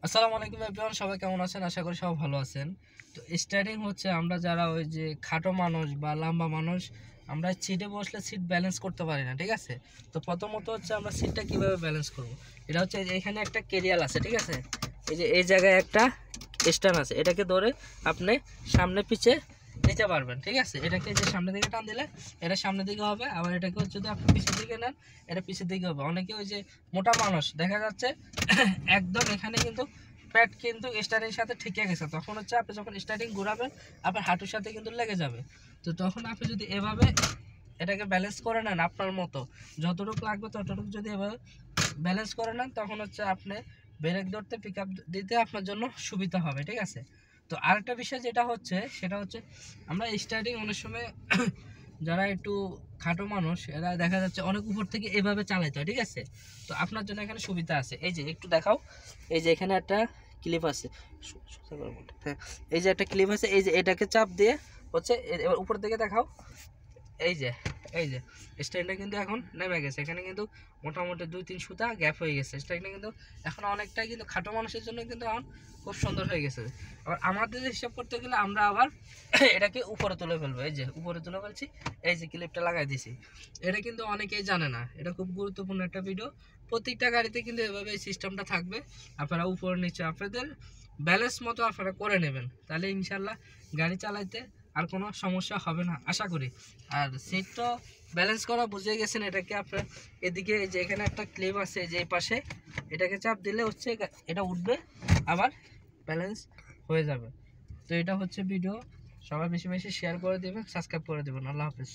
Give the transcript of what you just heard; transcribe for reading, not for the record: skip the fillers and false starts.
আসসালামু আলাইকুম এভরিওয়ান, সবাই কেমন আছেন? আশা করি সবাই ভালো আছেন। তো স্টার্টিং হচ্ছে আমরা যারা ওই যে খাটো মানুষ বা লম্বা মানুষ, আমরা সিটে বসলে সিট ব্যালেন্স করতে পারি না, ঠিক আছে? তো প্রথমত হচ্ছে আমরা সিটটা কিভাবে ব্যালেন্স করব। এটা হচ্ছে এখানে একটা কেরিয়াল আছে, ঠিক আছে? এই যে এই জায়গায় একটা স্ট্যান্ড আছে, এটাকে ধরে আপনি সামনে পিছে নিতে পারবেন, ঠিক আছে? এটাকে যে সামনের দিকে টান দিলে এটা সামনের দিকে হবে, আবার এটাকে যদি আপনি পিছের দিকে নেন এটা পিছের দিকে হবে। অনেকে ওই যে মোটা মানুষ দেখা যাচ্ছে একদম এখানে কিন্তু প্যাড কিন্তু স্টার্টিং সাথে ঠিকই গেছে, তখন হচ্ছে আপনি যখন স্টার্টিং ঘোরাবেন আপনার হাঁটুর সাথে কিন্তু লেগে যাবে। তো তখন আপনি যদি এভাবে এটাকে ব্যালেন্স করে নেন আপনার মতো, যতটুকু লাগবে ততটুকু যদি এভাবে ব্যালেন্স করে নেন তখন হচ্ছে আপনি ব্রেক ধরতে পিক আপ দিতে আপনার জন্য সুবিধা হবে, ঠিক আছে? তো আরেকটা বিষয় যেটা হচ্ছে সেটা হচ্ছে আমরা স্টার্টিং অনেক সময় যারা একটু খাটো মানুষ এরা দেখা যাচ্ছে অনেক উপর থেকে এভাবে চালাইতে হয়, ঠিক আছে? তো আপনার জন্য এখানে সুবিধা আছে, এই যে একটু দেখাও, এই যে এখানে একটা ক্লিপ আছে, হ্যাঁ, এই যে একটা ক্লিপ আছে, এই যে এটাকে চাপ দিয়ে হচ্ছে এবার উপর থেকে দেখাও, এই যে এই যে স্টাইলটা কিন্তু এখন নেমে গেছে, এখানে কিন্তু মোটামুটি 2-3 সুতা গ্যাপ হয়ে গেছে। স্টাইলটা কিন্তু এখন অনেকটাই কিন্তু খাটো মানুষের জন্য কিন্তু এখন খুব সুন্দর হয়ে গেছে। আবার আমাদের হিসাব করতে গেলে আমরা আবার এটাকে উপরে তুলে ফেলবো, এই যে উপরে তুলে ফেলছি, এই যে ক্লিপটা লাগাই দিছি। এটা কিন্তু অনেকেই জানে না, এটা খুব গুরুত্বপূর্ণ একটা ভিডিও। প্রত্যেকটা গাড়িতে কিন্তু এভাবে এই সিস্টেমটা থাকবে, আপনারা উপর নিচে আপনাদের ব্যালেন্স মতো আপনারা করে নেবেন, তাহলে ইনশাল্লাহ গাড়ি চালাইতে আর কোনো সমস্যা হবে না আশা করি। আর সিট তো ব্যালেন্স করা বুঝে গেছেন, এটাকে আপনার এদিকে যে এখানে একটা ক্লিপ আছে যে এই পাশে, এটাকে চাপ দিলে হচ্ছে এটা উঠবে, আবার ব্যালেন্স হয়ে যাবে। তো এটা হচ্ছে ভিডিও, সবাই বেশি বেশি শেয়ার করে দেবেন, সাবস্ক্রাইব করে দেবেন। আল্লাহ হাফেজ।